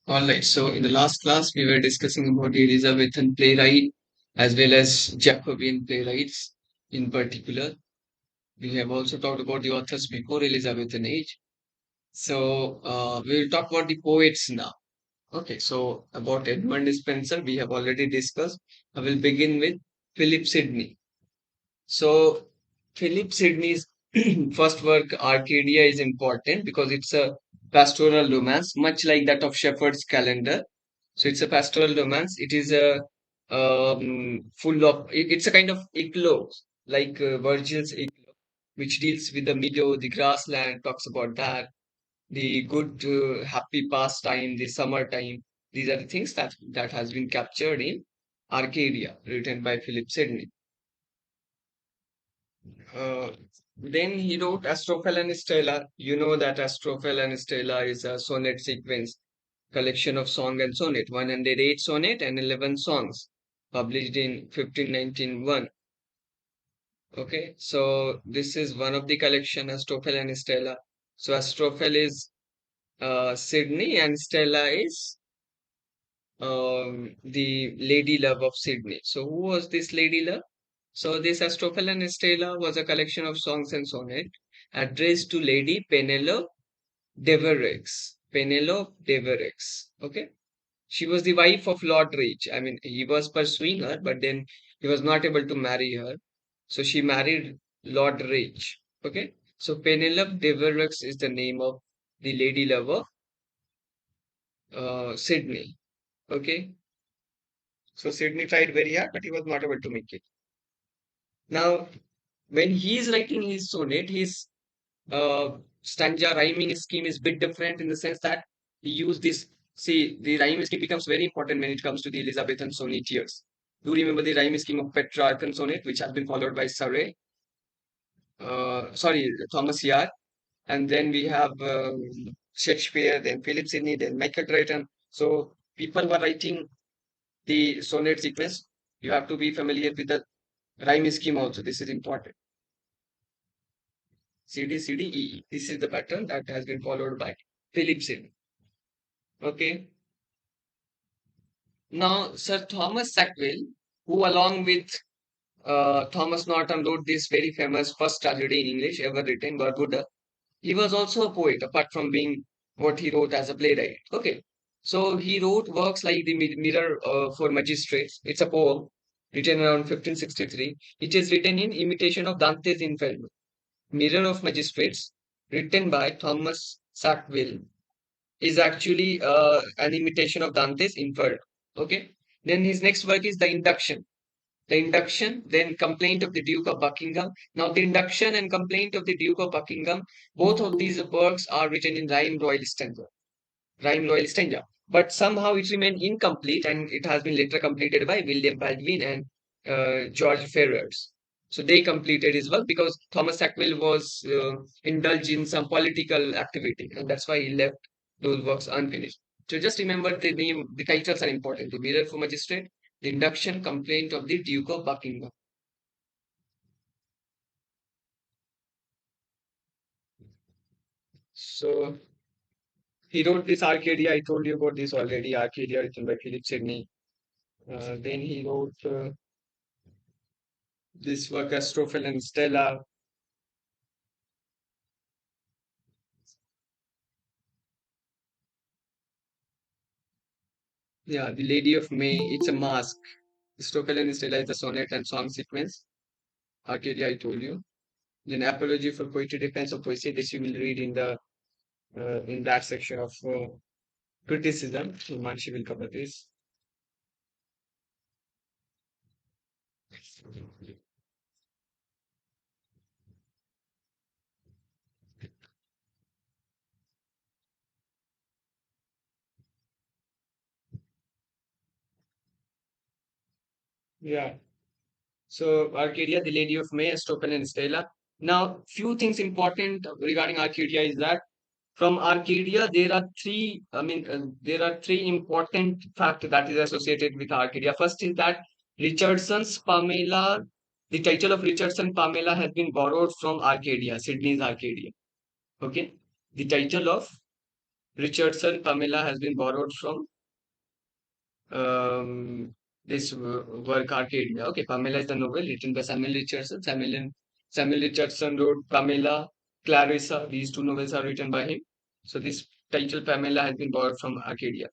All right. So in the last class, we were discussing about the Elizabethan playwright as well as Jacobean playwrights in particular. We have also talked about the authors before Elizabethan age. So we will talk about the poets now. Okay. So about Edmund Spenser, we have already discussed. I will begin with Philip Sidney. So Philip Sidney's first work, Arcadia, is important because it's a pastoral romance, much like that of Shepherd's Calendar. So it's a pastoral romance. It is a full of. It's a kind of eclogue, like Virgil's eclogue, which deals with the meadow, the grassland, talks about that, the good, happy pastime, the summertime. These are the things that has been captured in Arcadia, written by Philip Sidney. Uh, then he wrote Astrophel and Stella. You know that Astrophel and Stella is a sonnet sequence, collection of song and sonnet, 108 sonnet and 11 songs, published in 1591. Okay, so this is one of the collection, Astrophel and Stella. So Astrophel is Sydney and Stella is the lady love of Sydney. So who was this lady love? So this Astrophel and Stella was a collection of songs and sonnet addressed to Lady Penelope Devereux. Penelope Devereux. Okay. She was the wife of Lord Rich. I mean, he was pursuing her, but then he was not able to marry her. So she married Lord Rich. Okay. So Penelope Devereux is the name of the lady lover, Sydney. Okay. So Sydney tried very hard, but he was not able to make it. Now, when he is writing his sonnet, his stanza rhyming scheme is bit different in the sense that he used this. See, the rhyme scheme becomes very important when it comes to the Elizabethan sonneteers. Do you remember the rhyme scheme of Petrarchan sonnet, which has been followed by Surrey? Sorry, Thomas Yard, and then we have Shakespeare, then Philip Sidney, then Michael Drayton. So people were writing the sonnet sequence. You have to be familiar with the rhyme scheme also. This is important. CD, CD, E. This is the pattern that has been followed by Philip Sidney. Okay. Now, Sir Thomas Sackville, who along with Thomas Norton wrote this very famous first tragedy in English ever written, Barbuda, he was also a poet, apart from being what he wrote as a playwright. Okay. So he wrote works like The Mirror for Magistrates. It's a poem written around 1563. It is written in imitation of Dante's Inferno. Mirror of Magistrates, written by Thomas Sackville, is actually an imitation of Dante's Inferno. Okay. Then his next work is The Induction. The Induction, then Complaint of the Duke of Buckingham. Now, The Induction and Complaint of the Duke of Buckingham, both of these works are written in rhyme royal stanza. Rhyme royal stanza. But somehow it remained incomplete and it has been later completed by William Baldwin and George Ferrers. So they completed his work because Thomas Sackville was indulged in some political activity and that's why he left those works unfinished. So just remember the name, the titles are important. The Mirror for Magistrate, the Induction, Complaint of the Duke of Buckingham. So he wrote this Arcadia. I told you about this already. Arcadia written by Philip Sidney. Then he wrote this work Astrophel and Stella. Yeah, The Lady of May. It's a mask. Astrophel and Stella is a sonnet and song sequence. Arcadia, I told you. Then Apology for Poetry, Defense of Poesy. This you will read in that section of criticism. So Manshi will cover this. Yeah. So Arcadia, the Lady of May, Astrophel and Stella. Now, few things important regarding Arcadia is that from Arcadia there are three. There are three important facts that is associated with Arcadia. First is that Richardson's Pamela, the title of Richardson Pamela has been borrowed from Arcadia, Sydney's Arcadia. Okay, the title of Richardson Pamela has been borrowed from um, this work Arcadia. Okay, Pamela is the novel written by Samuel Richardson. Samuel Richardson wrote Pamela, Clarissa. These two novels are written by him. So this title Pamela has been borrowed from Arcadia.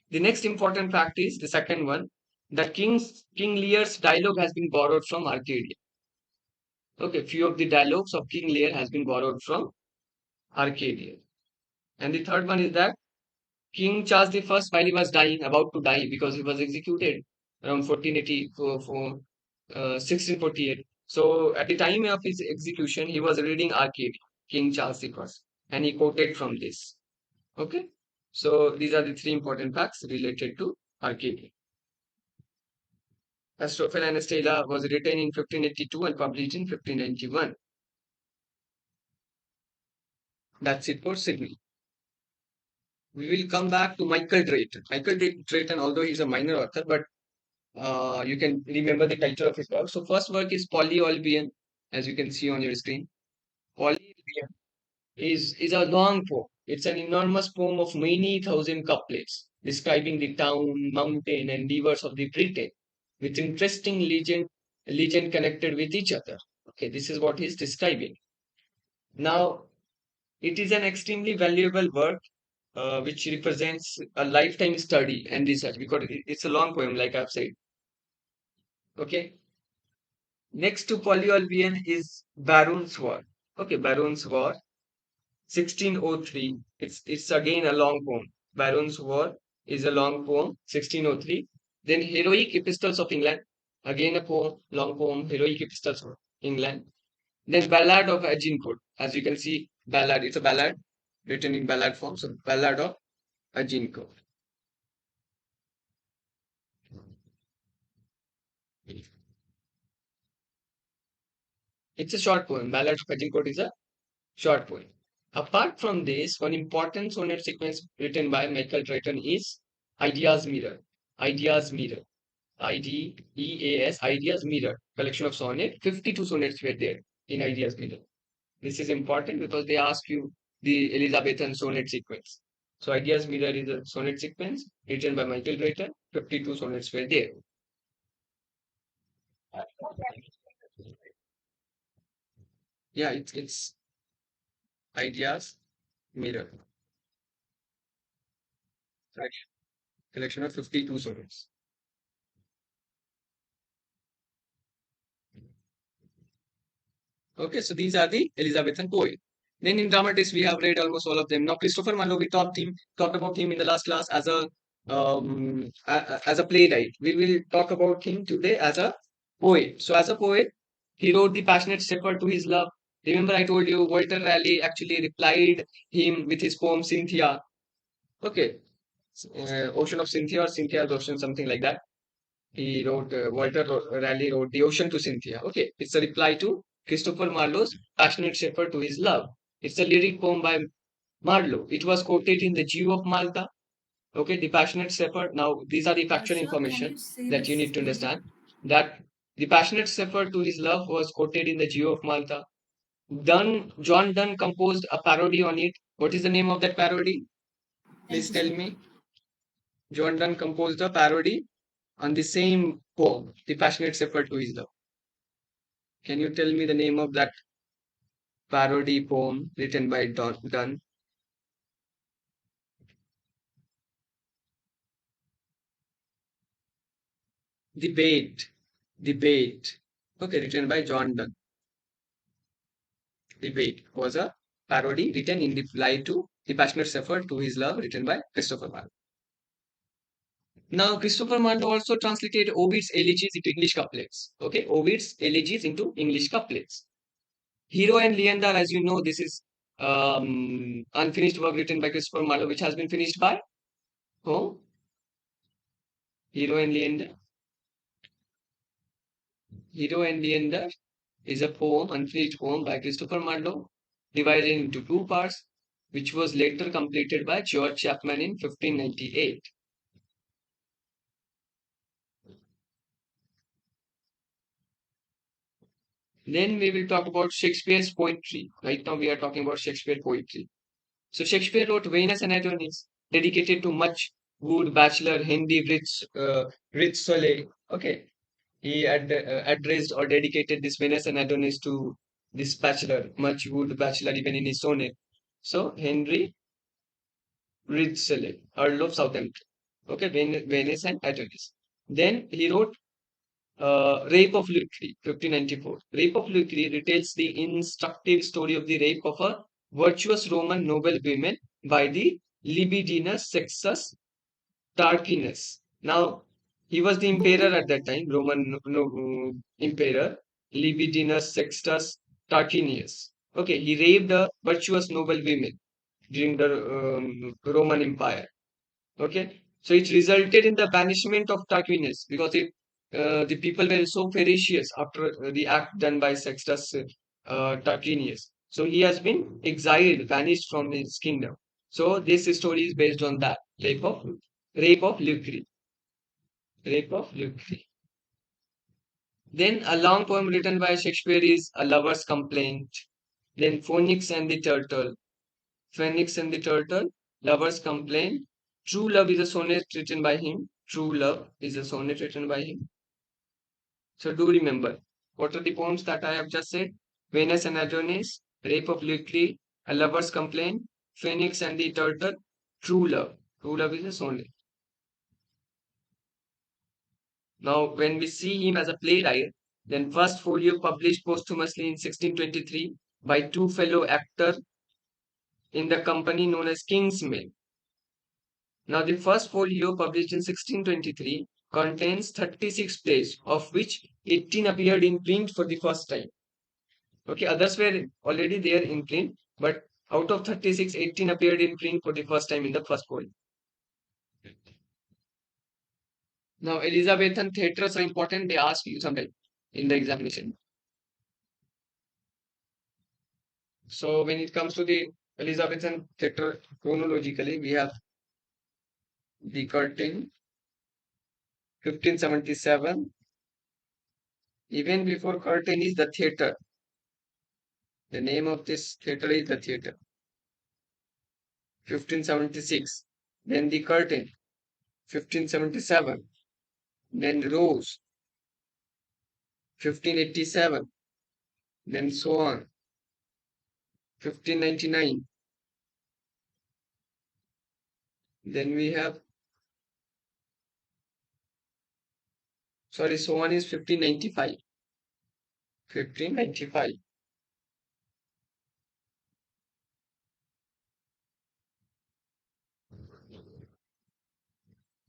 The next important fact is the second one. The King Lear's dialogue has been borrowed from Arcadia. Okay, few of the dialogues of King Lear has been borrowed from Arcadia. And the third one is that King Charles the First, while he was dying, about to die, because he was executed around 1480 1648. So at the time of his execution, he was reading Arcadia, King Charles the First, and he quoted from this. Okay, so these are the three important facts related to Arcadia. Astrophel and Stella was written in 1582 and published in 1591. That's it for Sydney. We will come back to Michael Drayton. Drayton, although he's a minor author, but you can remember the title of his work. So first work is Polyolbion, as you can see on your screen. Polyolbion is a long poem. It's an enormous poem of many thousand couplets describing the town, mountain, and rivers of the Britain with interesting legend connected with each other. Okay, this is what he's describing. Now, it is an extremely valuable work which represents a lifetime study and research because it's a long poem, like I've said. Okay. Next to Polyolbion is Baron's War. Okay, Baron's War, 1603. It's again a long poem. Baron's War is a long poem, 1603. Then Heroic Epistles of England, again a poem, long poem, Heroic Epistles of England. Then Ballad of Agincourt. As you can see, ballad, it's a ballad written in ballad form. So Ballad of Agincourt. It's a short poem. Ballad of Agincourt is a short poem. Apart from this, one important sonnet sequence written by Michael Drayton is Ideas Mirror. Ideas Mirror. IDEAS, Ideas Mirror. Collection of sonnet. 52 sonnets were there in Ideas Mirror. This is important because they ask you the Elizabethan sonnet sequence. So Ideas Mirror is a sonnet sequence written by Michael Drayton. 52 sonnets were there. Yeah, it's Ideas Mirror. Right. Collection of 52 sonnets. Okay, so these are the Elizabethan poets. Then in dramatists, we have read almost all of them. Now, Christopher Marlowe, we talked about him in the last class as a playwright. We will talk about him today as a poet. So, as a poet, he wrote The Passionate Shepherd to his love. Remember, I told you Walter Raleigh actually replied him with his poem Cynthia. Okay, Ocean of Cynthia or Cynthia's Ocean, something like that. He wrote, Raleigh wrote The Ocean to Cynthia. Okay, it's a reply to Christopher Marlowe's Passionate Shepherd to His Love. It's a lyric poem by Marlowe. It was quoted in the Jew of Malta. Okay, the Passionate Shepherd. Now, these are the factual Sir, can information you say that you this need to again? understand. That the Passionate Shepherd to His Love was quoted in the Jew of Malta. John Donne composed a parody on it. What is the name of that parody? Thank Please you, tell sir. me. John Donne composed a parody on the same poem, The Passionate Shepherd to His Love. Can you tell me the name of that parody poem written by Donne? Debate. Debate. Okay, written by John Donne. Debate was a parody written in reply to The Passionate Shepherd to His Love, written by Christopher Marlowe. Now, Christopher Marlowe also translated Ovid's elegies into English couplets. Okay, Ovid's elegies into English couplets. Hero and Leander, as you know, this is unfinished work written by Christopher Marlowe, which has been finished by whom? Hero and Leander. Hero and Leander is a poem, unfinished poem by Christopher Marlowe, divided into two parts, which was later completed by George Chapman in 1598. Then we will talk about Shakespeare's poetry. Right now we are talking about Shakespeare poetry. So Shakespeare wrote Venus and Adonis, dedicated to much wooed bachelor Henry Ritz-Soleil. Okay, he had addressed or dedicated this Venus and Adonis to this bachelor, much wooed bachelor, even in his sonnet. So Henry Ritz-Soleil, Earl of Southampton. Okay, Venus and Adonis. Then he wrote Rape of Lucre, 1594. Rape of Lucre retells the instructive story of the rape of a virtuous Roman noble woman by the libidinous Sextus Tarquinius. Now, he was the emperor at that time, Roman emperor, libidinous Sextus Tarquinius. Okay, he raped a virtuous noble woman during the Roman Empire. Okay, so it resulted in the banishment of Tarquinius because the people were so ferocious after the act done by Sextus Tarquinius. So he has been exiled, banished from his kingdom. So this story is based on that rape of Lucre, rape of Lucre. Then a long poem written by Shakespeare is A Lover's Complaint. Then Phoenix and the Turtle. Phoenix and the Turtle, Lover's Complaint. True Love is a sonnet written by him. True Love is a sonnet written by him. So do remember, what are the poems that I have just said? Venus and Adonis, Rape of Lucre, A Lover's Complaint, Phoenix and the Turtle, True Love. True Love is a sonnet. Now, when we see him as a playwright, then first folio published posthumously in 1623 by two fellow actors in the company known as King's Men. Now, the first folio, published in 1623, contains 36 plays, of which 18 appeared in print for the first time. Okay, others were already there in print, but out of 36, 18 appeared in print for the first time in the first folio. Now, Elizabethan theatres are important. They ask you sometime in the examination. So, when it comes to the Elizabethan theatre, chronologically, we have the curtain, 1577. Even before curtain is the theatre. The name of this theatre is the theatre. 1576. Then the curtain. 1577. Then rose. 1587. Then so on. 1599. Then we have, sorry, so on is 1595. 1595.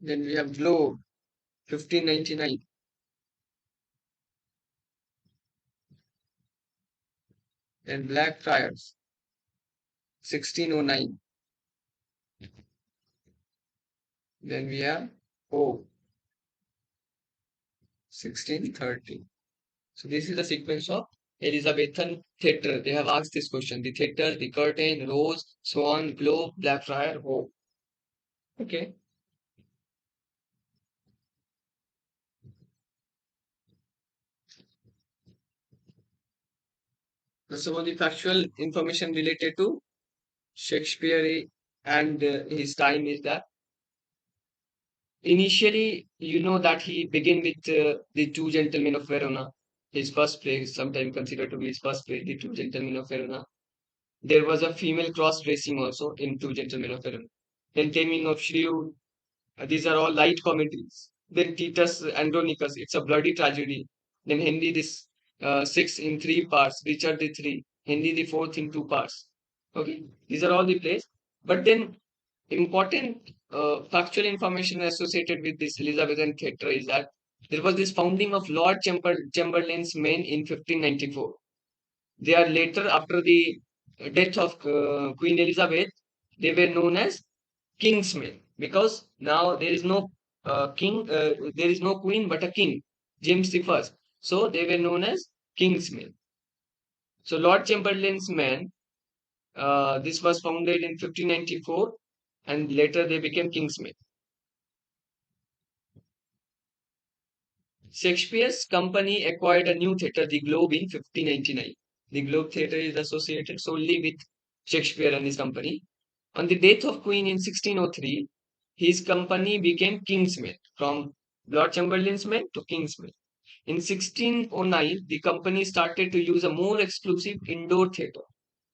Then we have globe. 1599. Then black friars. 1609. Then we have O. 1630. So this is the sequence of Elizabethan theatre. They have asked this question. The theatre, the curtain, rose, swan, globe, blackfriar, hope. Okay. Some of the factual information related to Shakespeare and his time is that initially, you know that he began with the Two Gentlemen of Verona, his first play, sometimes considered to be his first play, the Two Gentlemen of Verona. There was a female cross dressing also in Two Gentlemen of Verona. Then Taming of Shrew. These are all light comedies. Then Titus Andronicus, it's a bloody tragedy. Then Henry six in three parts, Richard the three, Henry the fourth in two parts. Okay, these are all the plays. But then important factual information associated with this Elizabethan theatre is that there was this founding of Lord Chamberlain's men in 1594. They are later, after the death of Queen Elizabeth, they were known as Kingsmen because now there is no there is no queen but a king, James the First. So they were known as Kingsmen. So Lord Chamberlain's men, this was founded in 1594, and later they became Kingsmen. Shakespeare's company acquired a new theatre, the Globe, in 1599. The Globe Theatre is associated solely with Shakespeare and his company. On the death of Queen in 1603, his company became Kingsmen, from Lord Chamberlain's men to Kingsmen. In 1609, the company started to use a more exclusive indoor theatre.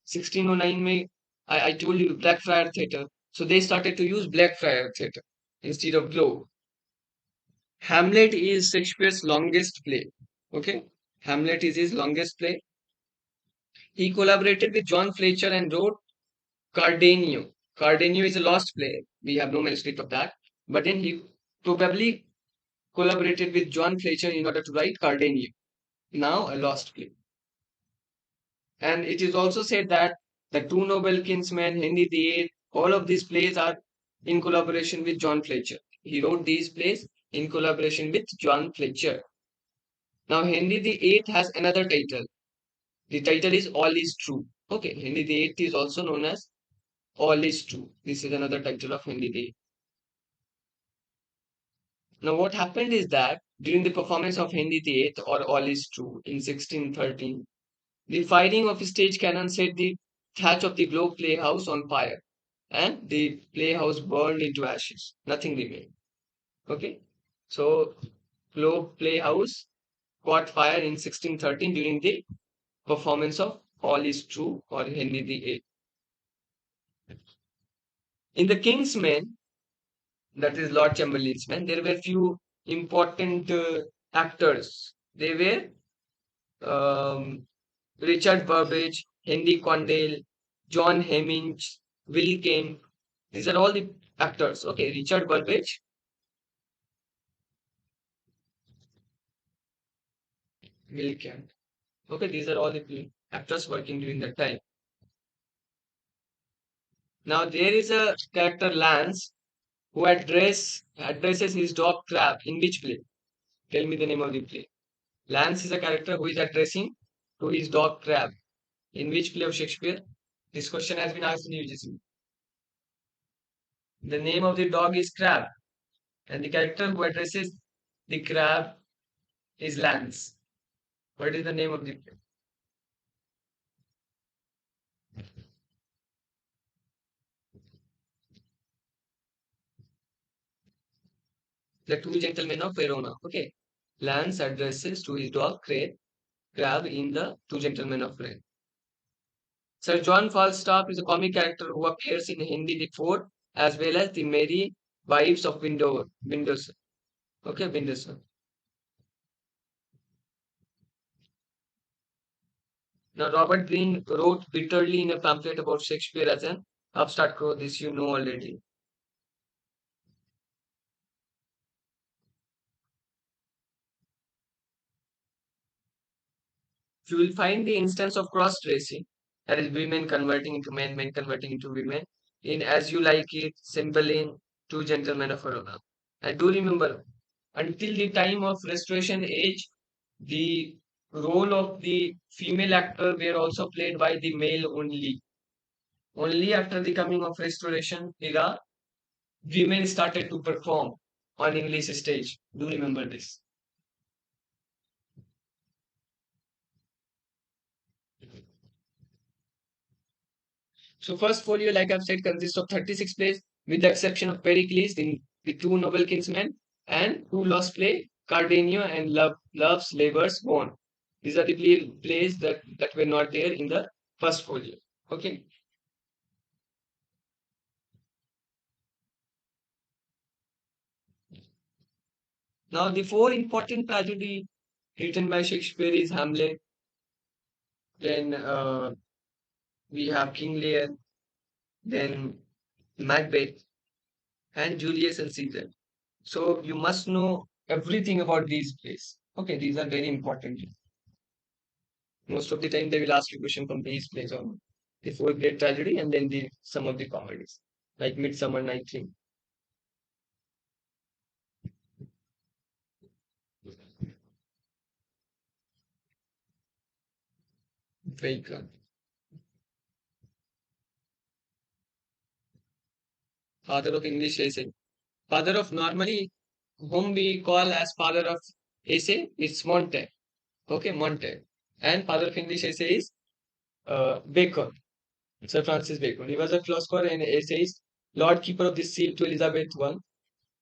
1609 में I told you Blackfriar Theatre. So they started to use Blackfriar Theatre instead of Globe. Hamlet is Shakespeare's longest play. Okay, Hamlet is his longest play. He collaborated with John Fletcher and wrote Cardenio. Cardenio is a lost play. We have no manuscript of that. But then he probably collaborated with John Fletcher in order to write Cardenio, now a lost play. And it is also said that the Two Noble Kinsmen, Henry VIII, all of these plays are in collaboration with John Fletcher. He wrote these plays in collaboration with John Fletcher. Now, Henry VIII has another title. The title is All is True. Okay, Henry VIII is also known as All is True. This is another title of Henry VIII. Now, what happened is that during the performance of Henry VIII, or All is True, in 1613, the firing of stage cannon set the thatch of the Globe Playhouse on fire, and the playhouse burned into ashes. Nothing remained. Okay, so Globe Playhouse caught fire in 1613 during the performance of All is True, or Henry VIII. In the King's Men, that is Lord Chamberlain's Men, there were few important actors. They were Richard Burbage, Henry Condell, John Hemmings, Will Kemp. These are all the actors. Okay, Richard Burbage, Will Kemp. Okay, these are all the actors working during that time. Now there is a character Lance who addresses his dog Crab in which play? Tell me the name of the play. Lance is a character who is addressing to his dog Crab. In which play of Shakespeare? This question has been asked in UGC. The name of the dog is Crab, and the character who addresses the crab is Lance. What is the name of the play? The Two Gentlemen of Verona. Okay. Lance addresses to his dog Crab in the Two Gentlemen of Verona. Sir John Falstaff is a comic character who appears in Henry the Fourth as well as the Merry Wives of Windsor. Okay, Windsor. Now, Robert Greene wrote bitterly in a pamphlet about Shakespeare as an upstart crow. This you know already. You will find the instance of cross dressing, that is, women converting into men, men converting into women, in As You Like It, Cymbeline, Two Gentlemen of Verona. And do remember, until the time of Restoration age, the role of the female actor were also played by the male only. Only after the coming of Restoration era, women started to perform on English stage. Do remember this. So first folio, like I've said, consists of 36 plays, with the exception of Pericles, the two noble kinsmen, and two lost play, Cardenio and Love's Labour's Gone. These are the plays that were not there in the first folio. Okay. Now the four important tragedy written by Shakespeare is Hamlet, then we have King Lear, then Macbeth, and Julius and Caesar. So you must know everything about these plays. Okay, these are very important. Most of the time they will ask you question from these plays on the four great tragedy and then the some of the comedies like Midsummer Night Dream. Very good. Father of English essay. Father of normally whom we call as father of essay is Montaigne. Okay, Montaigne. And father of English essay is Bacon. Sir Francis Bacon. He was a philosopher and essayist, Lord Keeper of the Seal to Elizabeth I.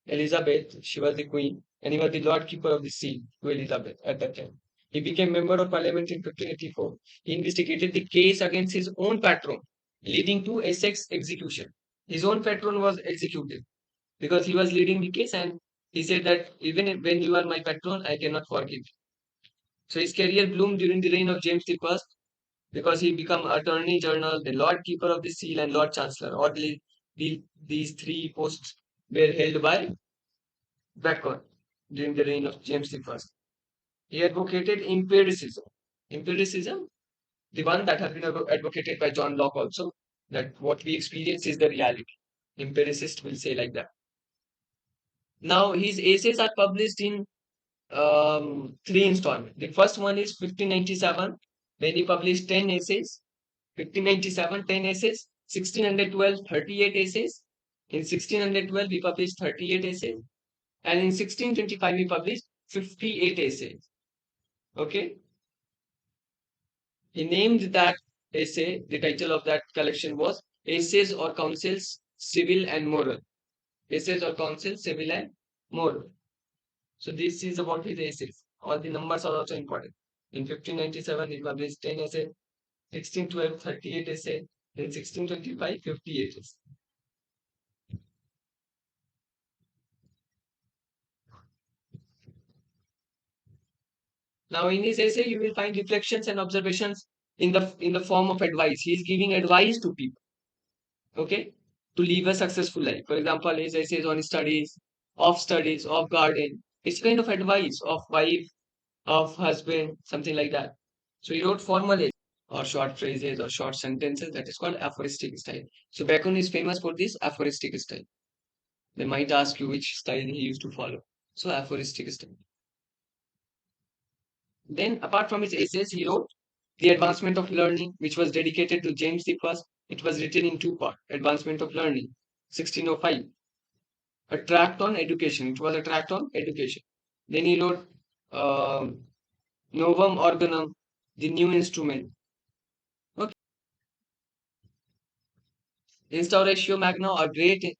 Elizabeth, she was the queen, and he was the Lord Keeper of the Seal to Elizabeth at that time. He became member of parliament in 1584. He investigated the case against his own patron, leading to Essex execution. His own patron was executed because he was leading the case, and he said that even when you are my patron, I cannot forgive. So his career bloomed during the reign of James I because he became Attorney General, the Lord Keeper of the Seal, and Lord Chancellor. These three posts were held by Bacon during the reign of James I. He advocated empiricism. Empiricism, the one that has been advocated by John Locke also, that what we experience is the reality. Empiricist will say like that. Now, his essays are published in three installments. The first one is 1597, when he published 10 essays. 1597, 10 essays. 1612, 38 essays. In 1612, he published 38 essays. And in 1625, he published 58 essays. Okay. He named that essay, the title of that collection was Essays or Counsels, Civil and Moral. Essays or Counsels, Civil and Moral. So this is about his essays. All the numbers are also important. In 1597, he published 10 essays, 1612, 38 essays, in 1625, 58 essays. Now, in his essay, you will find reflections and observations in the form of advice. He is giving advice to people, okay, to live a successful life. For example, his essays on studies, of garden. It's kind of advice of wife, of husband, something like that. So he wrote formal essays or short phrases or short sentences. That is called aphoristic style. So Bacon is famous for this aphoristic style. They might ask you which style he used to follow. So aphoristic style. Then, apart from his essays, he wrote The Advancement of Learning, which was dedicated to James I. It was written in two parts. Advancement of Learning, 1605. A tract on education. It was a tract on education. Then he wrote uh, Novum Organum, the new instrument. Okay. Instauratio Magna, or great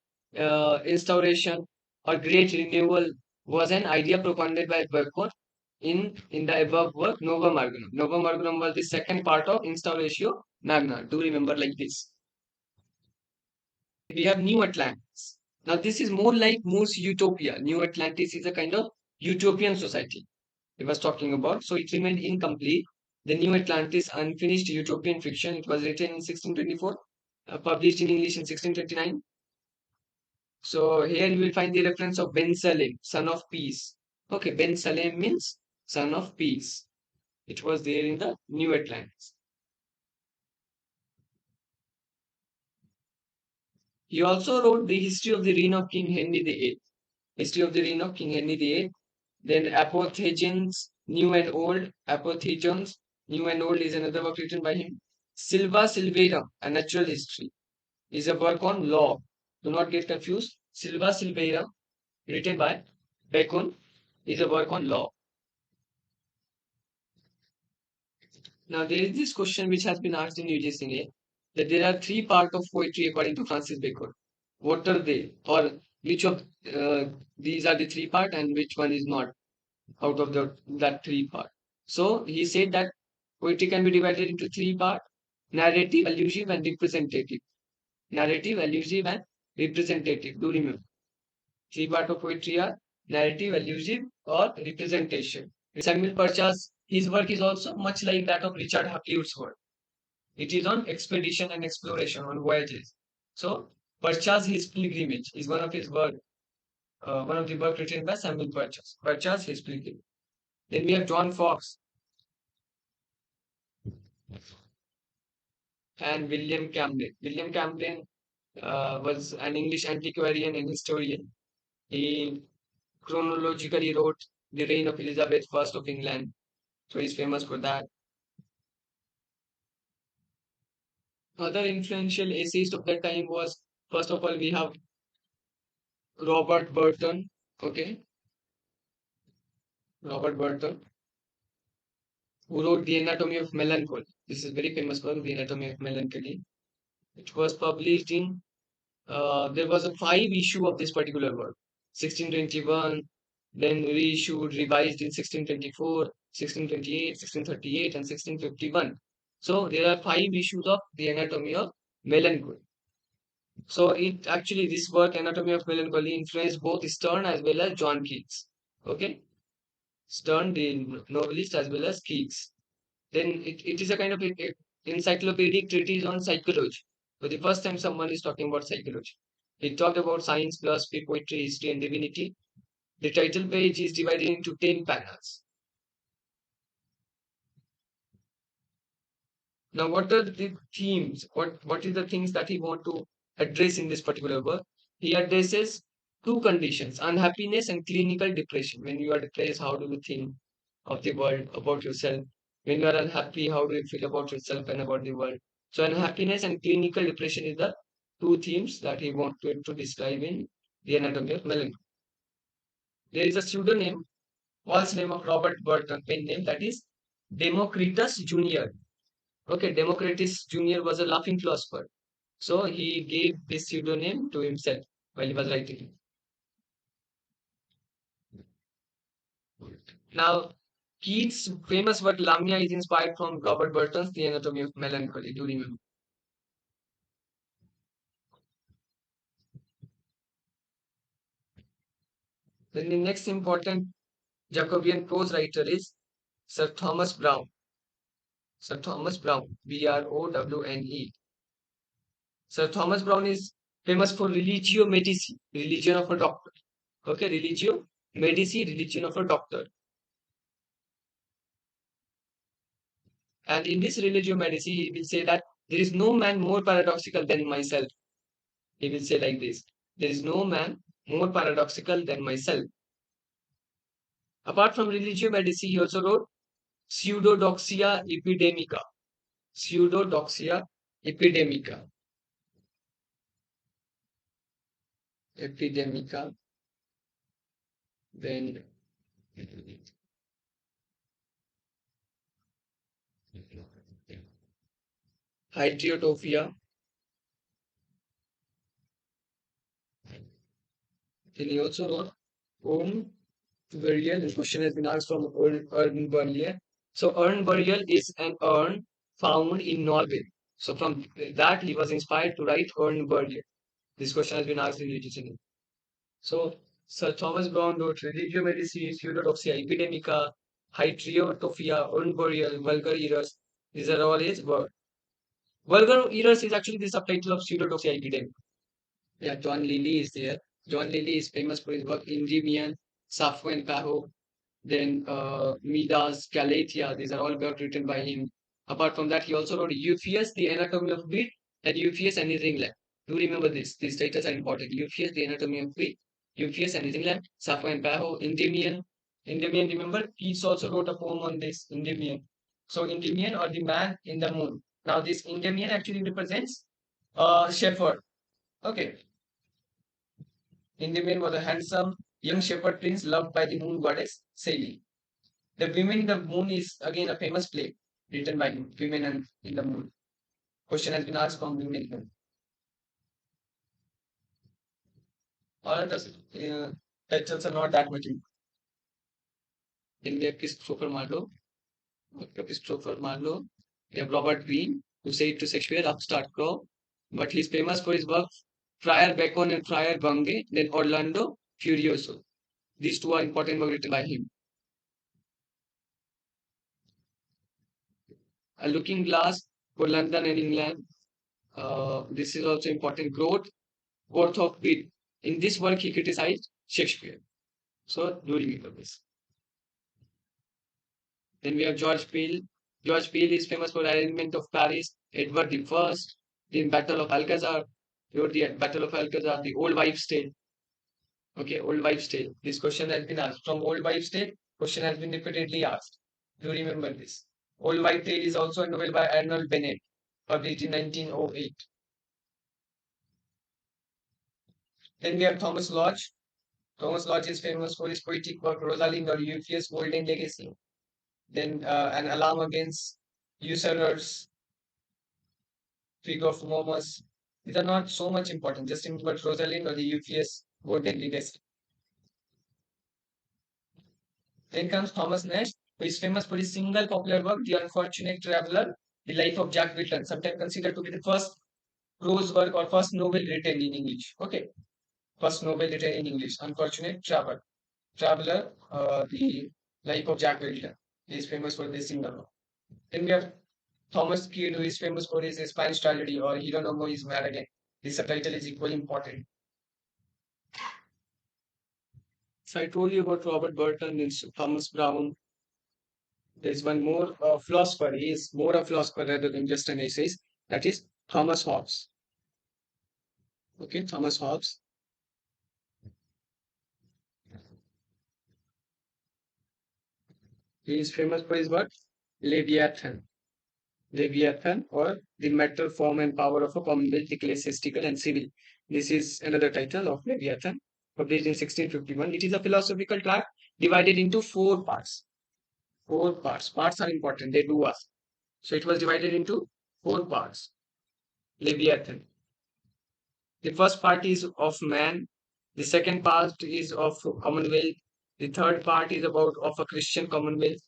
instauration or great renewal, was an idea propounded by Bacon in the above work, Novum Organum. Novum Organum was the second part of Instauratio Magna. Do remember like this. We have New Atlantis. Now, this is more like Moore's Utopia. New Atlantis is a kind of utopian society he was talking about. So it remained incomplete. The New Atlantis, unfinished utopian fiction. It was written in 1624, published in English in 1629. So here you will find the reference of Ben Salem, son of peace. Okay, Ben Salem means son of peace. It was there in the New Atlantis. He also wrote the history of the reign of King Henry VIII. History of the reign of King Henry VIII. Then Apothegms, New and Old. Apothegms, New and Old is another work written by him. Silva Silveira, A Natural History, is a work on law. Do not get confused. Silva Silveira, written by Bacon, is a work on law. Now, there is this question which has been asked in UGC that there are three parts of poetry according to Francis Bacon. What are they? Or which of these are the three part and which one is not out of that three part? So he said that poetry can be divided into three part: narrative, allusive, and representative. Narrative, allusive, and representative. Do remember. Three part of poetry are narrative, allusive, or representation. Samuel Purchas, his work is also much like that of Richard Hakluyt's work. It is on expedition and exploration, on voyages. So, Purchas His Pilgrimage is one of his work, one of the work written by Samuel Purchas. Purchas His Pilgrimage. Then we have John Fox and William Camden. William Camden was an English antiquarian and historian. He chronologically wrote the reign of Elizabeth I of England. So he's famous for that. Other influential essayists of that time was, first of all, we have Robert Burton. Okay, Robert Burton, who wrote The Anatomy of Melancholy. This is very famous book, The Anatomy of Melancholy. It was published in there was a five issue of this particular work. 1621, then reissued, revised in 1624, 1628, 1638, and 1651. So there are five issues of the Anatomy of Melancholy. So it actually this work, Anatomy of Melancholy, influenced both Stern as well as John Keats. Okay, Stern, the novelist, as well as Keats. Then it is a kind of encyclopedic treatise on psychology. For the first time, someone is talking about psychology. He talked about science, philosophy, poetry, history, and divinity. The title page is divided into 10 panels. Now, what are the themes? What is the things that he want to address in this particular work? He addresses two conditions: unhappiness and clinical depression. When you are depressed, how do you think of the world, about yourself? When you are unhappy, how do you feel about yourself and about the world? So, unhappiness and clinical depression is the two themes that he wanted to describe in the Anatomy of Melancholy. There is a pseudonym, false name of Robert Burton, pen name, that is Democritus Junior. Okay, Democritus Jr. was a laughing philosopher. So he gave this pseudonym to himself while he was writing. Now, Keats' famous work Lamia is inspired from Robert Burton's The Anatomy of Melancholy. Do you remember? Then the next important Jacobean prose writer is Sir Thomas Browne. Sir Thomas Browne, Browne. Sir Thomas Browne is famous for Religio Medici, religion of a doctor. Okay, Religio Medici, religion of a doctor. And in this Religio Medici, he will say that there is no man more paradoxical than myself. He will say like this: there is no man more paradoxical than myself. Apart from Religio Medici, he also wrote Pseudodoxia Epidemica. Pseudodoxia Epidemica. Epidemica. Then Hydriotophia. Then he also wrote Om Burial. This question has been asked from urn burial. So urn burial is an urn found in Norway. So from that he was inspired to write urn burial. This question has been asked in literature. So Sir Thomas Browne wrote Religio Medici, Pseudodoxia Epidemica, Hydriotophia, urn burial, vulgar errors. These are all his work. Vulgar errors is actually the subtitle of Pseudodoxia Epidemica. Yeah, John Lilly is there. John Lilly is famous for his work Endymion, Sappho and Paho. Then Midas, Galatia, these are all work written by him. Apart from that, he also wrote Euphues, The Anatomy of Wit, and Euphues and His England. Do remember this. These titles are important. Euphues, The Anatomy of Wit, Euphues and His England, Sappho and Paho, Endymion. Endymion, remember, Keats also wrote a poem on this, Endymion. So Endymion, or the man in the moon. Now this Endymion actually represents shepherd. Okay. Endymion was a handsome young shepherd prince loved by the moon goddess Sally. The Women in the Moon is again a famous play written by women and in the moon. Question has been asked from women in the moon. All the titles are not that much. Then we have Christopher Marlowe. Christopher Marlowe. We have Robert Greene, who said to Shakespeare, upstart crow. But he's famous for his work Friar Bacon and Friar Bungay, then Orlando Furioso. These two are important works written by him. A Looking Glass for London and England. This is also important. Growth, worth of wit. In this work, he criticized Shakespeare. So, do remember this. Then we have George Peel. George Peel is famous for arrangement of Paris. Edward the First, the Battle of Alcazar. Wrote the Battle of Alcazar, the Old Wives' Tale. Okay, Old Wives' Tale. This question has been asked. From Old Wives' Tale, question has been repeatedly asked. Do remember this. Old Wives' Tale is also a novel by Arnold Bennett, published in 1908. Then we have Thomas Lodge. Thomas Lodge is famous for his poetic work Rosalind or Euphues' Golden Legacy. Then an alarm against usurers. figure of Momus. These are not so much important. Just think about Rosalind or the UPS Golden Legacy. Then comes Thomas Nash, who is famous for his single popular work, The Unfortunate Traveler, The Life of Jack Wilton, sometimes considered to be the first prose work or first novel written in English. Okay, first novel written in English, Unfortunate Traveler, The Life of Jack Wilton. He is famous for this single work. Then we have Thomas Kidd, who is famous for his Spanish tragedy or Hieronymo is Mad Again. This subtitle is equally important. So I told you about Robert Burton and Thomas Brown. There's one more philosopher. He is more a philosopher rather than just an essayist. That is Thomas Hobbes. Okay, Thomas Hobbes. He is famous for his work, Leviathan. Leviathan, or the matter, form, and power of a commonwealth, ecclesiastical and civil. This is another title of Leviathan, published in 1651. It is a philosophical tract divided into four parts. Four parts. Parts are important. They do us. So it was divided into four parts. Leviathan. The first part is of man. The second part is of commonwealth. The third part is about of a Christian commonwealth.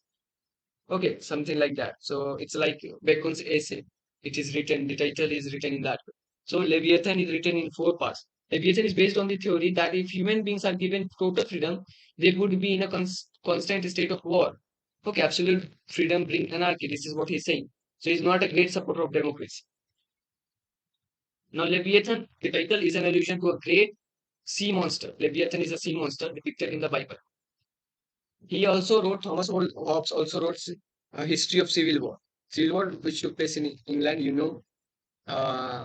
Okay, something like that. So it's like Bacon's essay. It is written, the title is written in that way. So Leviathan is written in four parts. Leviathan is based on the theory that if human beings are given total freedom, they would be in a constant state of war. Okay, absolute freedom brings anarchy. This is what he's saying. So he's not a great supporter of democracy. Now, Leviathan, the title is an allusion to a great sea monster. Leviathan is a sea monster depicted in the Bible. He also wrote, Thomas Hobbes also wrote a history of civil war. Civil war, which took place in England,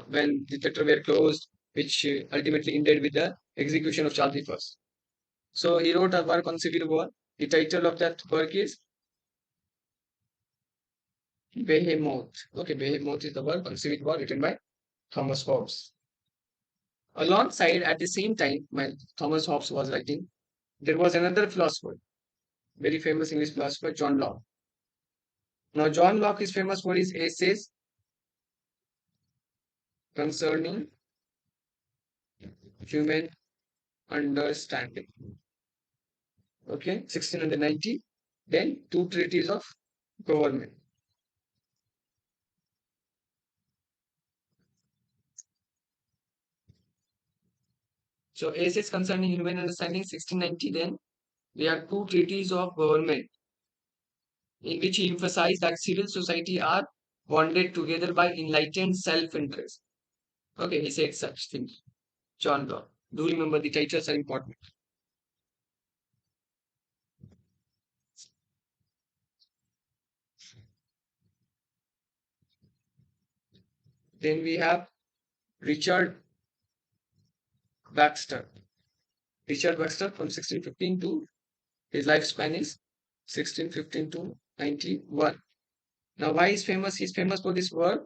when the theatre were closed, which ultimately ended with the execution of Charles I. So he wrote a work on civil war. The title of that work is Behemoth. Okay, Behemoth is the work on civil war written by Thomas Hobbes. Alongside, at the same time, when Thomas Hobbes was writing, there was another philosopher, very famous English philosopher, John Locke. Now, John Locke is famous for his essays concerning human understanding. Okay, 1690. Then two treaties of government. So, essays concerning human understanding, 1690. Then we have two treaties of government in which he emphasized that civil society are bonded together by enlightened self-interest. Okay, he said such things. John Locke. Do remember the titles are important. Then we have Richard Baxter. Richard Baxter from 1615 to his lifespan is 1615 to 91. Now, why is famous? He's famous for this word,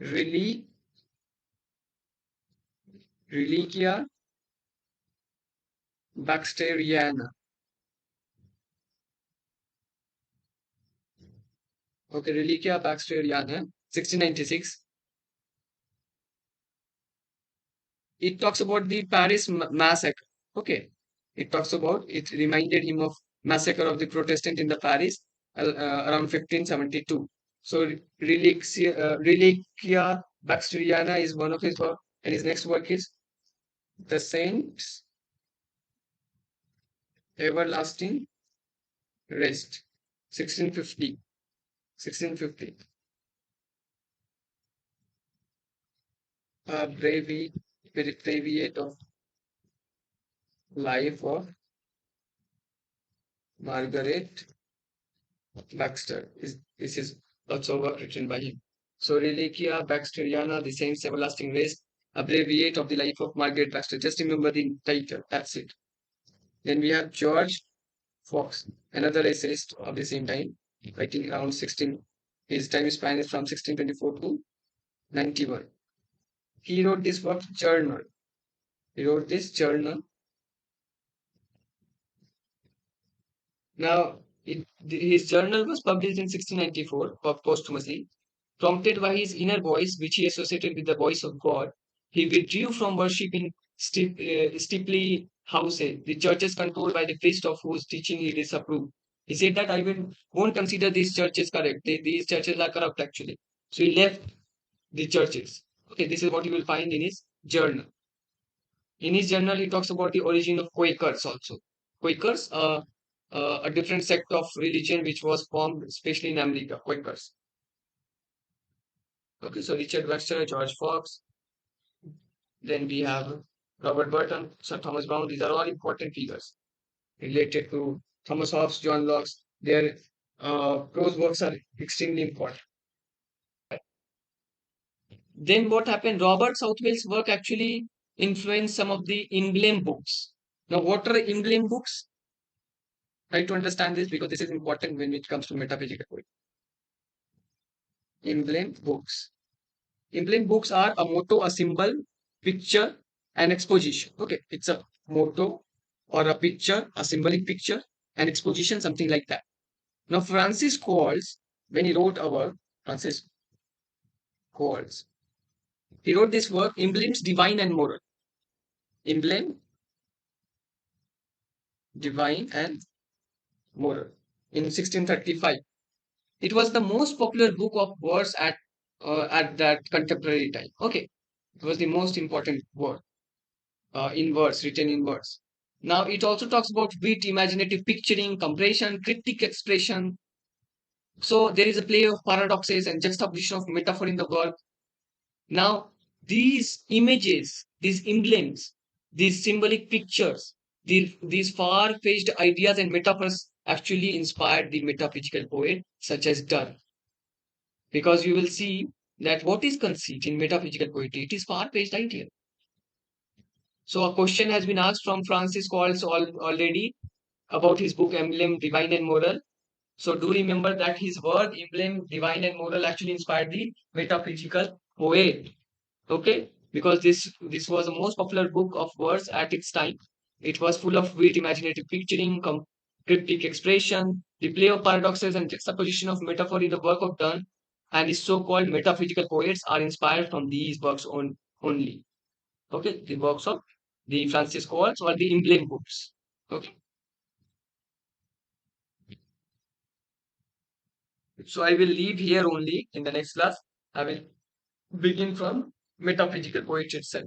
Reli- Reliquia Baxteriana. Okay, Reliquia Baxteriana, 1696. It talks about the Paris massacre. Okay, it talks about it reminded him of massacre of the Protestant in the Paris around 1572. So Reliquia Baxteriana is one of his work, and his next work is The Saints Everlasting Rest, 1650. 1650. A breviate of life of Margaret Baxter. This is also work written by him. So Reliquia Baxteriana, the Saints Everlasting Rest, abbreviate of the life of Margaret Baxter. Just remember the title. That's it. Then we have George Fox, another essayist of the same time, writing around 16. His time span is from 1624 to 91. He wrote this work journal. He wrote this journal. Now, his journal was published in 1694 posthumously. Prompted by his inner voice, which he associated with the voice of God, he withdrew from worship in steeply houses, the churches controlled by the priest of whose teaching he disapproved. He said that won't consider these churches correct. These churches are corrupt actually. So he left the churches. Okay, this is what you will find in his journal. In his journal, he talks about the origin of Quakers also. Quakers, a different sect of religion which was formed, especially in America. Quakers. Okay, so Richard Webster, George Fox, then we have Robert Burton, Sir Thomas Browne. These are all important figures related to Thomas Hobbes, John Locke. Their prose works are extremely important. Then what happened? Robert Southwell's work actually influenced some of the emblem books. Now, what are emblem books? Try to understand this because this is important when it comes to metaphysical poetry. Emblem books. Emblem books are a motto, a symbol, picture, and exposition. Okay, it's a motto or a picture, a symbolic picture, and exposition, something like that. Now, Francis Calls, when he wrote our Francis Calls, he wrote this work, Emblems Divine and Moral. Emblem, Divine, and Moral in 1635. It was the most popular book of verse at that contemporary time. Okay, it was the most important work in verse, written in verse. Now it also talks about wit, imaginative picturing, comparison, cryptic expression. So there is a play of paradoxes and juxtaposition of metaphor in the work. Now these images, these emblems, these symbolic pictures, these far-fetched ideas and metaphors actually inspired the metaphysical poet such as Donne. Because you will see that what is conceit in metaphysical poetry? It is far-fetched idea. So a question has been asked from Francis Calls already about his book Emblem Divine and Moral. So do remember that his word Emblem Divine and Moral actually inspired the metaphysical poet. Okay, because this was the most popular book of verse at its time. It was full of wit, imaginative picturing, cryptic expression, the play of paradoxes and juxtaposition of metaphor in the work of Donne, and his so-called metaphysical poets are inspired from these works only. Okay, the works of the Francis Calls or the emblem books. Okay, so I will leave here only in the next class. I will begin from metaphysical poetry itself.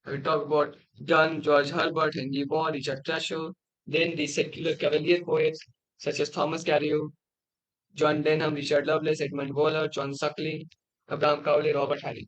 I will talk about Donne, George Herbert, Henry Vaughan, Richard Trasher, then the secular cavalier poets such as Thomas Carlyle, John Denham, Richard Lovelace, Edmund Waller, John Suckling, Abraham Cowley, Robert Harris.